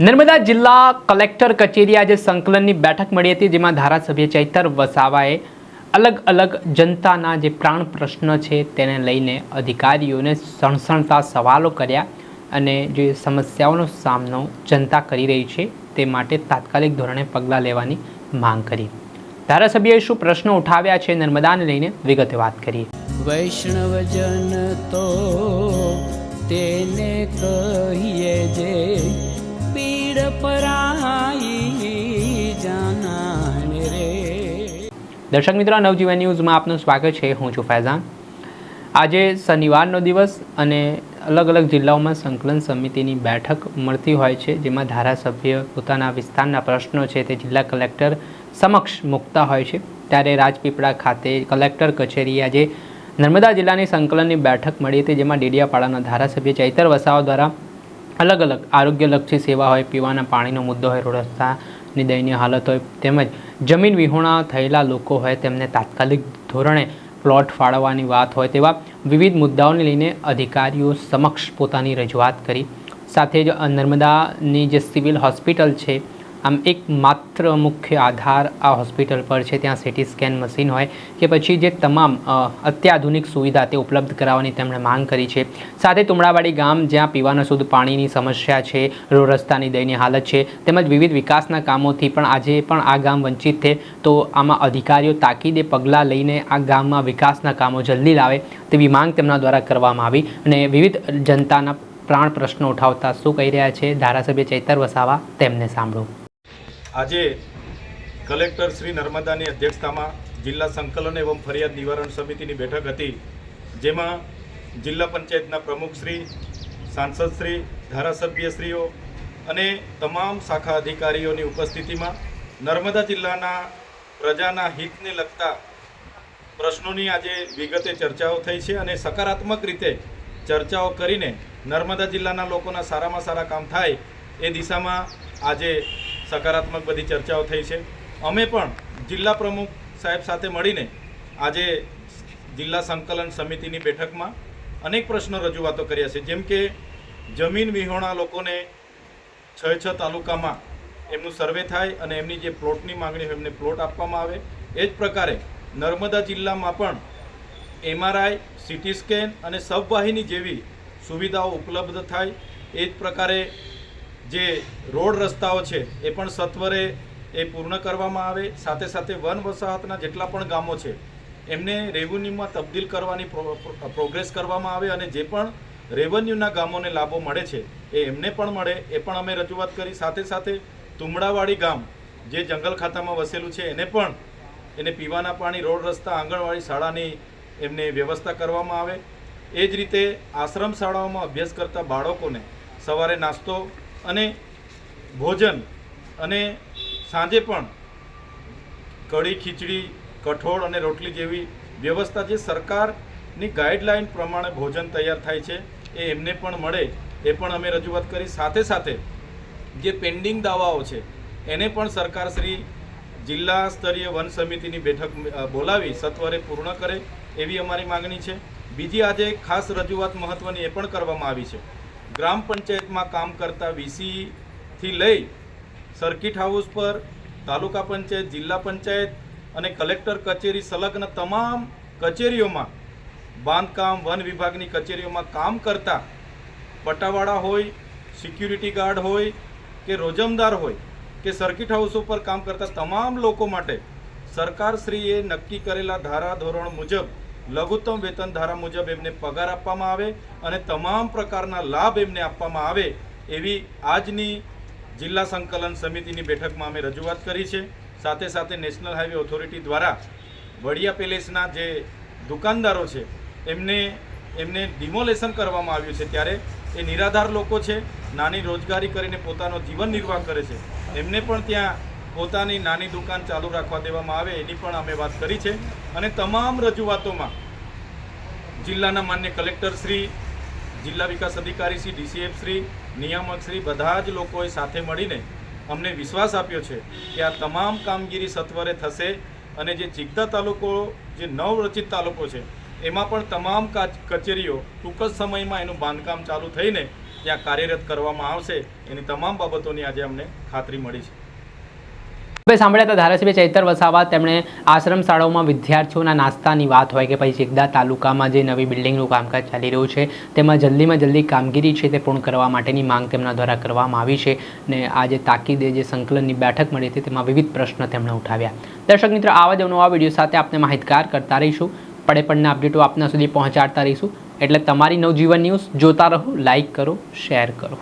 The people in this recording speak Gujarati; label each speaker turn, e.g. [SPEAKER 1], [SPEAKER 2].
[SPEAKER 1] નર્મદા જિલ્લા કલેક્ટર કચેરી આજે સંકલનની બેઠક મળી હતી, જેમાં ધારાસભ્ય ચૈતર વસાવાએ અલગ જનતાના જે પ્રાણ પ્રશ્ન છે તેને લઈને અધિકારીઓને સણસણતા સવાલો કર્યા અને જે સમસ્યાઓનો સામનો જનતા કરી રહી છે તે માટે તાત્કાલિક ધોરણે પગલાં લેવાની માંગ કરી. ધારાસભ્યએ શું પ્રશ્નો ઉઠાવ્યા છે નર્મદાને લઈને વિગતે વાત કરી.
[SPEAKER 2] વૈષ્ણવજન તો તેને કહીએ જે પીડ પરાઈ જાનાને રે.
[SPEAKER 1] દર્શક મિત્રો, નવજીવન ન્યૂઝમાં આપનું સ્વાગત છે. હું છું ફૈઝાન. આજે શનિવારનો દિવસ અને અલગ જિલ્લાઓમાં સંકલન સમિતિની બેઠક મળતી હોય છે, જેમાં ધારાસભ્ય પોતાના વિસ્તારના પ્રશ્નો છે તે જિલ્લા કલેક્ટર સમક્ષ મૂકતા હોય છે. ત્યારે રાજપીપળા ખાતે કલેક્ટર કચેરીએ આજે નર્મદા જિલ્લાની સંકલનની બેઠક મળી હતી, જેમાં ડેડિયાપાડાના ધારાસભ્ય ચૈતર વસાવા દ્વારા અલગ આરોગ્યલક્ષી સેવા હોય, પીવાના પાણીનો મુદ્દો હોય, રોડ રસ્તાની દયનીય હાલત હોય, તેમજ જમીન વિહોણા થયેલા લોકો હોય તેમને તાત્કાલિક ધોરણે પ્લોટ ફાળવવાની વાત હોય, તેવા વિવિધ મુદ્દાઓને લઈને અધિકારીઓ સમક્ષ પોતાની રજૂઆત કરી. સાથે જ નર્મદાની જે સિવિલ હોસ્પિટલ છે, આમ એક માત્ર મુખ્ય આધાર આ હોસ્પિટલ પર છે. ત્યાં સિટી સ્કેન મશીન હોય કે પછી જે તમામ અત્યાધુનિક સુવિધા તે ઉપલબ્ધ કરાવવાની તેમણે માંગ કરી છે. સાથે તુમડાવાડી ગામ જ્યાં પીવાના શુદ્ધ પાણીની સમસ્યા છે, રોડ રસ્તાની દયનીય હાલત છે, તેમજ વિવિધ વિકાસના કામોથી પણ આજે પણ આ ગામ વંચિત છે. તો આમાં અધિકારીઓ તાકીદે પગલાં લઈને આ ગામમાં વિકાસના કામો જલ્દી લાવે તેવી માંગ તેમના દ્વારા કરવામાં આવી. અને વિવિધ જનતાના પ્રાણ પ્રશ્નો ઉઠાવતા શું કહી રહ્યા છે ધારાસભ્ય ચૈતર વસાવા, તેમને સાંભળો.
[SPEAKER 3] આજે કલેક્ટર શ્રી નર્મદાની અધ્યક્ષતામાં જિલ્લા સંકલન એવં ફરિયાદ નિવારણ સમિતિની બેઠક હતી, જેમાં જિલ્લા પંચાયતના પ્રમુખશ્રી, સાંસદશ્રી, ધારાસભ્યશ્રીઓ અને તમામ શાખા અધિકારીઓની ઉપસ્થિતિમાં નર્મદા જિલ્લાના પ્રજાના હિતને લગતા પ્રશ્નોની આજે વિગતે ચર્ચાઓ થઈ છે અને સકારાત્મક રીતે ચર્ચાઓ કરીને નર્મદા જિલ્લાના લોકોના સારામાં સારા કામ થાય એ દિશામાં આજે સકારાત્મક બધી ચર્ચાઓ થઈ છે. અમે પણ જિલ્લા પ્રમુખ સાહેબ સાથે મળીને આજે જિલ્લા સંકલન સમિતિની બેઠકમાં અનેક પ્રશ્નો રજૂઆતો કર્યા છે, જેમ કે જમીન વિહોણા લોકોને 6 તાલુકામાં એમનું સર્વે થાય અને એમની જે પ્લોટની માંગણી હોય એમને પ્લોટ આપવામાં આવે. એ જ પ્રકારે નર્મદા જિલ્લામાં પણ MRI, સિટી સ્કેન અને સબવાહિની જેવી સુવિધાઓ ઉપલબ્ધ થાય. એ જ પ્રકારે જે રોડ રસ્તાઓ છે એ પણ સત્વરે એ પૂર્ણ કરવામાં આવે. સાથે વન વસાહતના જેટલા પણ ગામો છે એમને રેવન્યુમાં તબદીલ કરવાની પ્રોગ્રેસ કરવામાં આવે અને જે પણ રેવન્યુના ગામોને લાભો મળે છે એ એમને પણ મળે, એ પણ અમે રજૂઆત કરી. સાથે તુમડાવાડી ગામ જે જંગલ ખાતામાં વસેલું છે એને પીવાના પાણી, રોડ રસ્તા, આંગણવાડી, શાળાની એમને વ્યવસ્થા કરવામાં આવે. એ જ રીતે આશ્રમ શાળાઓમાં અભ્યાસ કરતા બાળકોને સવારે નાસ્તો અને ભોજન અને સાંજે પણ કઢી, ખીચડી, કઠોળ અને રોટલી જેવી વ્યવસ્થા જે સરકારની ગાઈડલાઈન પ્રમાણે ભોજન તૈયાર થાય છે એ એમને પણ મળે, એ પણ અમે રજૂઆત કરી. સાથે જે પેન્ડિંગ દાવાઓ છે એને પણ સરકારશ્રી જિલ્લા સ્તરીય વન સમિતિની બેઠક બોલાવી સત્વરે પૂર્ણ કરે એવી અમારી માગણી છે. બીજી આજે ખાસ રજૂઆત મહત્ત્વની એ પણ કરવામાં આવી છે. ગ્રામ પંચાયતમાં કામ કરતા VCથી લઈ સર્કિટ હાઉસ પર તાલુકા પંચાયત, જિલ્લા પંચાયત અને કલેક્ટર કચેરી સંલગ્ન તમામ કચેરીઓમાં, બાંધકામ, વન વિભાગની કચેરીઓમાં કામ કરતા પટાવાળા હોય, સિક્યુરિટી ગાર્ડ હોય કે રોજમદાર હોય કે સર્કિટ હાઉસ ઉપર કામ કરતા તમામ લોકો માટે સરકારશ્રીએ નક્કી કરેલા ધારા ધોરણ મુજબ લઘુત્તમ વેતન ધારા મુજબ એમને પગાર આપવામાં આવે અને તમામ પ્રકારના લાભ એમને આપવામાં આવે એવી આજની જિલ્લા સંકલન સમિતિની બેઠકમાં અમે રજૂઆત કરી છે. સાથે નેશનલ હાઈવે ઓથોરિટી દ્વારા વડિયા પેલેસના જે દુકાનદારો છે એમને ડિમોલેશન કરવામાં આવ્યું છે, ત્યારે એ નિરાધાર લોકો છે, નાની રોજગારી કરીને પોતાનો જીવન નિર્વાહ કરે છે, એમને પણ ત્યાં પોતાની નાની દુકાન ચાલુ રાખવા દેવામાં આવે એની પણ અમે વાત કરી છે. અને તમામ રજૂઆતોમાં જિલ્લાના માન્ય કલેક્ટર શ્રી, જિલ્લા વિકાસ અધિકારી શ્રી, DCF શ્રી, નિયામક શ્રી બધા જ લોકોએ સાથે મળીને અમને વિશ્વાસ આપ્યો છે કે આ તમામ કામગીરી સત્વરે થશે અને જે ચિકતા તાલુકો, જે નવરચિત તાલુકો છે એમાં પણ તમામ કચેરીઓ ટૂંક જ સમયમાં એનું બાંધકામ ચાલુ થઈને ત્યાં કાર્યરત કરવામાં આવશે એની તમામ બાબતોની આજે અમને ખાતરી મળી છે.
[SPEAKER 1] હવે સાંભળ્યા હતા ધારાસભ્ય ચૈતર વસાવા. તેમણે આશ્રમ શાળાઓમાં વિદ્યાર્થીઓના નાસ્તાની વાત હોય કે પછી ચેકદા તાલુકામાં જે નવી બિલ્ડિંગનું કામકાજ ચાલી રહ્યું છે તેમાં જલ્દીમાં જલ્દી કામગીરી છે તે પૂર્ણ કરવા માટેની માંગ તેમના દ્વારા કરવામાં આવી છે. ને આજે તાકીદે જે સંકલનની બેઠક મળી હતી તેમાં વિવિધ પ્રશ્ન તેમણે ઉઠાવ્યા. દર્શક મિત્રો, આવા જ નવા વિડીયો સાથે આપને માહિતગાર કરતા રહીશું. પડેપણના અપડેટો આપના સુધી પહોંચાડતા રહીશું. એટલે તમારી નવજીવન ન્યૂઝ જોતા રહો, લાઇક કરો, શેર કરો.